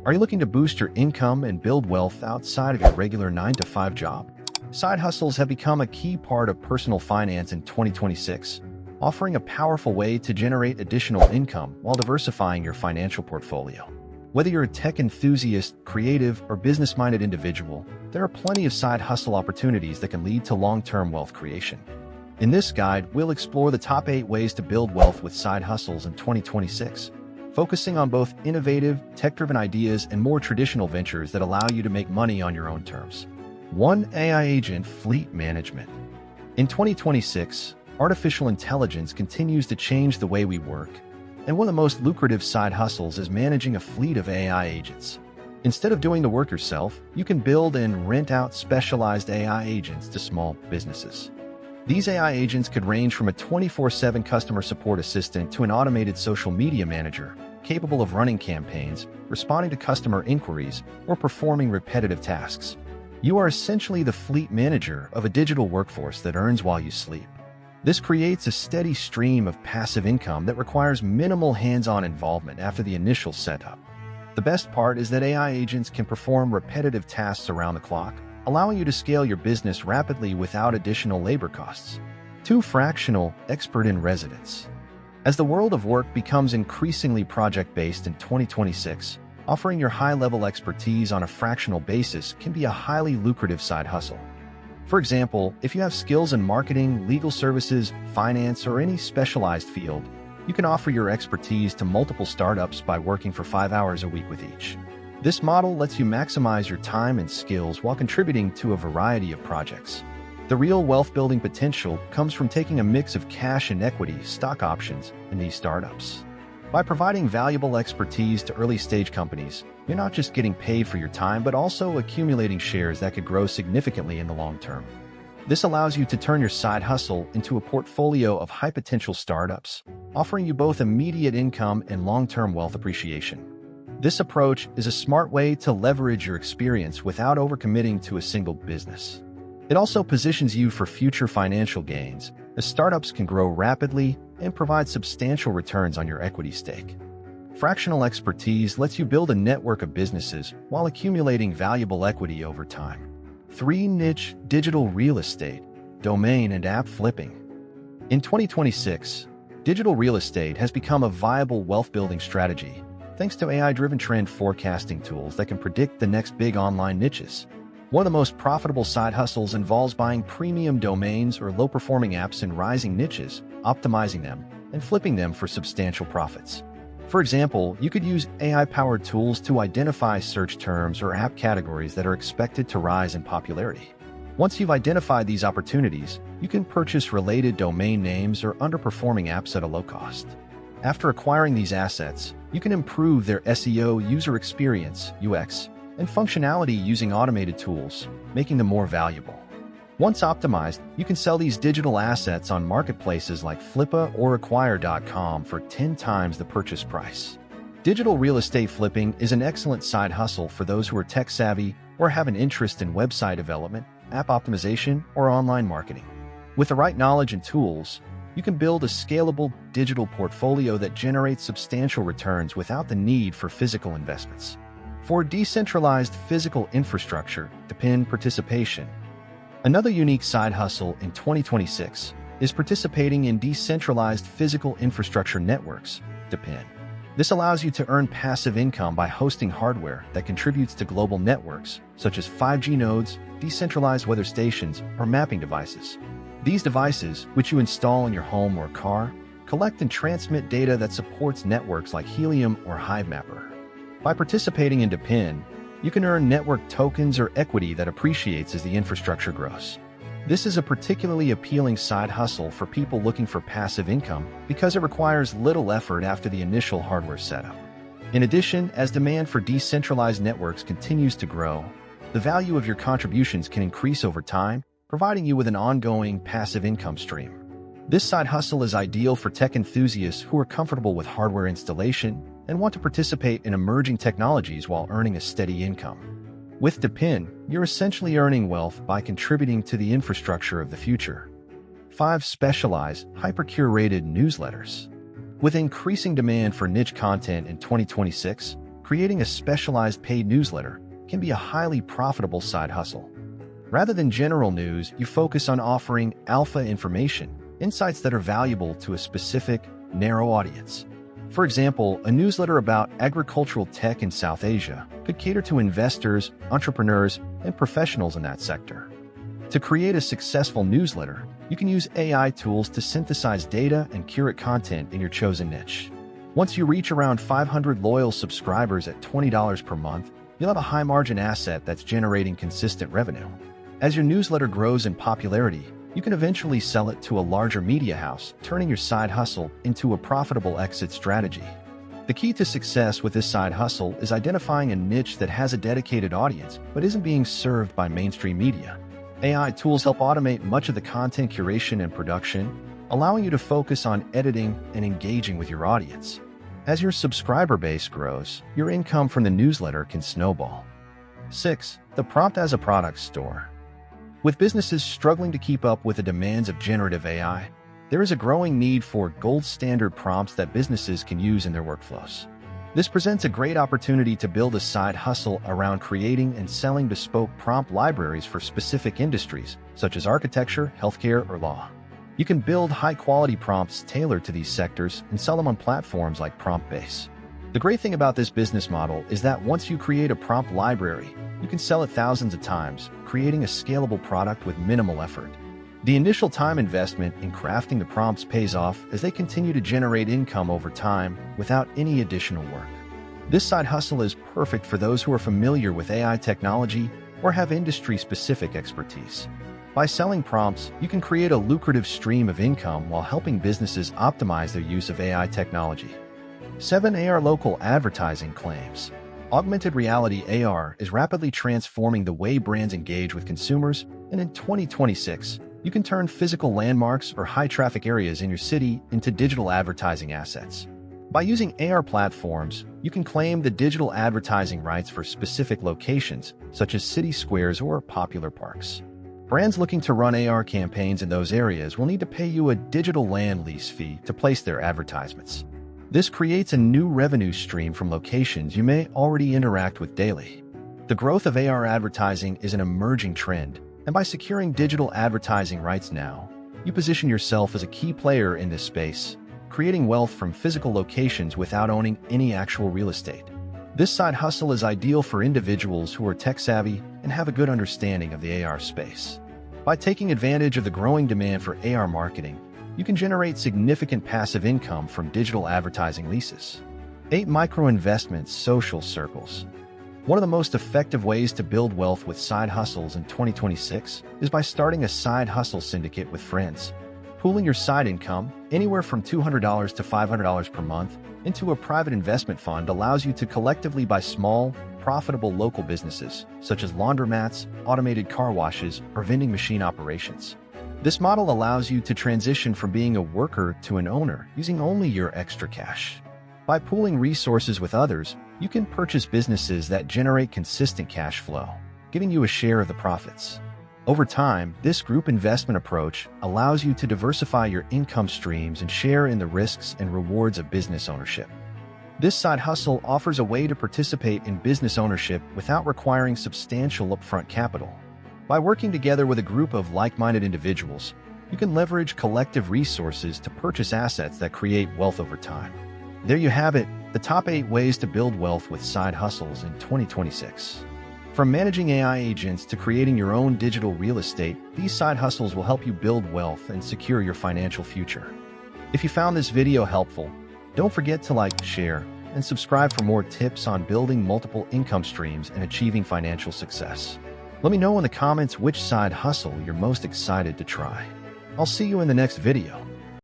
Are you looking to boost your income and build wealth outside of your regular 9-to-5 job? Side hustles have become a key part of personal finance in 2026, offering a powerful way to generate additional income while diversifying your financial portfolio. Whether you're a tech enthusiast, creative, or business-minded individual, there are plenty of side hustle opportunities that can lead to long-term wealth creation. In this guide, we'll explore the top 8 ways to build wealth with side hustles in 2026, focusing on both innovative, tech-driven ideas and more traditional ventures that allow you to make money on your own terms. 1. AI Agent Fleet Management. In 2026, artificial intelligence continues to change the way we work, and one of the most lucrative side hustles is managing a fleet of AI agents. Instead of doing the work yourself, you can build and rent out specialized AI agents to small businesses. These AI agents could range from a 24/7 customer support assistant to an automated social media manager, capable of running campaigns, responding to customer inquiries, or performing repetitive tasks. You are essentially the fleet manager of a digital workforce that earns while you sleep. This creates a steady stream of passive income that requires minimal hands-on involvement after the initial setup. The best part is that AI agents can perform repetitive tasks around the clock, allowing you to scale your business rapidly without additional labor costs. 2. Fractional Expert in Residence. As the world of work becomes increasingly project-based in 2026, offering your high-level expertise on a fractional basis can be a highly lucrative side hustle. For example, if you have skills in marketing, legal services, finance, or any specialized field, you can offer your expertise to multiple startups by working for 5 hours a week with each. This model lets you maximize your time and skills while contributing to a variety of projects. The real wealth-building potential comes from taking a mix of cash and equity stock options in these startups. By providing valuable expertise to early-stage companies, you're not just getting paid for your time, but also accumulating shares that could grow significantly in the long term. This allows you to turn your side hustle into a portfolio of high-potential startups, offering you both immediate income and long-term wealth appreciation. This approach is a smart way to leverage your experience without overcommitting to a single business. It also positions you for future financial gains, as startups can grow rapidly and provide substantial returns on your equity stake. Fractional expertise lets you build a network of businesses while accumulating valuable equity over time. 3. Niche Digital Real Estate, Domain and App Flipping. In 2026, digital real estate has become a viable wealth-building strategy, thanks to AI-driven trend forecasting tools that can predict the next big online niches. One of the most profitable side hustles involves buying premium domains or low-performing apps in rising niches, optimizing them, and flipping them for substantial profits. For example, you could use AI-powered tools to identify search terms or app categories that are expected to rise in popularity. Once you've identified these opportunities, you can purchase related domain names or underperforming apps at a low cost. After acquiring these assets, you can improve their SEO, user experience, UX, and functionality using automated tools, making them more valuable. Once optimized, you can sell these digital assets on marketplaces like Flippa or Acquire.com for 10 times the purchase price. Digital real estate flipping is an excellent side hustle for those who are tech-savvy or have an interest in website development, app optimization, or online marketing. With the right knowledge and tools, you can build a scalable digital portfolio that generates substantial returns without the need for physical investments. For decentralized physical infrastructure, DePIN participation. Another unique side hustle in 2026 is participating in decentralized physical infrastructure networks, DePIN. This allows you to earn passive income by hosting hardware that contributes to global networks, such as 5G nodes, decentralized weather stations, or mapping devices. These devices, which you install in your home or car, collect and transmit data that supports networks like Helium or HiveMapper. By participating in DePIN, you can earn network tokens or equity that appreciates as the infrastructure grows. This is a particularly appealing side hustle for people looking for passive income because it requires little effort after the initial hardware setup. In addition, as demand for decentralized networks continues to grow, the value of your contributions can increase over time, providing you with an ongoing passive income stream. This side hustle is ideal for tech enthusiasts who are comfortable with hardware installation and want to participate in emerging technologies while earning a steady income. With DePIN, you're essentially earning wealth by contributing to the infrastructure of the future. 5. Specialized, hyper-curated newsletters. With increasing demand for niche content in 2026, creating a specialized paid newsletter can be a highly profitable side hustle. Rather than general news, you focus on offering alpha information, insights that are valuable to a specific, narrow audience. For example, a newsletter about agricultural tech in South Asia could cater to investors, entrepreneurs, and professionals in that sector. To create a successful newsletter, you can use AI tools to synthesize data and curate content in your chosen niche. Once you reach around 500 loyal subscribers at $20 per month, you'll have a high-margin asset that's generating consistent revenue. As your newsletter grows in popularity, you can eventually sell it to a larger media house, turning your side hustle into a profitable exit strategy. The key to success with this side hustle is identifying a niche that has a dedicated audience but isn't being served by mainstream media. AI tools help automate much of the content curation and production, allowing you to focus on editing and engaging with your audience. As your subscriber base grows, your income from the newsletter can snowball. 6. The prompt as a product store. With businesses struggling to keep up with the demands of generative AI, there is a growing need for gold standard prompts that businesses can use in their workflows. This presents a great opportunity to build a side hustle around creating and selling bespoke prompt libraries for specific industries, such as architecture, healthcare, or law. You can build high-quality prompts tailored to these sectors and sell them on platforms like PromptBase. The great thing about this business model is that once you create a prompt library, you can sell it thousands of times, creating a scalable product with minimal effort. The initial time investment in crafting the prompts pays off as they continue to generate income over time without any additional work. This side hustle is perfect for those who are familiar with AI technology or have industry-specific expertise. By selling prompts, you can create a lucrative stream of income while helping businesses optimize their use of AI technology. 7. AR local advertising claims. Augmented reality AR is rapidly transforming the way brands engage with consumers, and in 2026, you can turn physical landmarks or high-traffic areas in your city into digital advertising assets. By using AR platforms, you can claim the digital advertising rights for specific locations, such as city squares or popular parks. Brands looking to run AR campaigns in those areas will need to pay you a digital land lease fee to place their advertisements. This creates a new revenue stream from locations you may already interact with daily. The growth of AR advertising is an emerging trend, and by securing digital advertising rights now, you position yourself as a key player in this space, creating wealth from physical locations without owning any actual real estate. This side hustle is ideal for individuals who are tech-savvy and have a good understanding of the AR space. By taking advantage of the growing demand for AR marketing, you can generate significant passive income from digital advertising leases. 8. Micro-investments social circles. One of the most effective ways to build wealth with side hustles in 2026 is by starting a side hustle syndicate with friends. Pooling your side income, anywhere from $200 to $500 per month, into a private investment fund allows you to collectively buy small, profitable local businesses, such as laundromats, automated car washes, or vending machine operations. This model allows you to transition from being a worker to an owner using only your extra cash. By pooling resources with others, you can purchase businesses that generate consistent cash flow, giving you a share of the profits. Over time, this group investment approach allows you to diversify your income streams and share in the risks and rewards of business ownership. This side hustle offers a way to participate in business ownership without requiring substantial upfront capital. By working together with a group of like-minded individuals, you can leverage collective resources to purchase assets that create wealth over time. There you have it, the top 8 ways to build wealth with side hustles in 2026. From managing AI agents to creating your own digital real estate, these side hustles will help you build wealth and secure your financial future. If you found this video helpful, don't forget to like, share, and subscribe for more tips on building multiple income streams and achieving financial success. Let me know in the comments which side hustle you're most excited to try. I'll see you in the next video.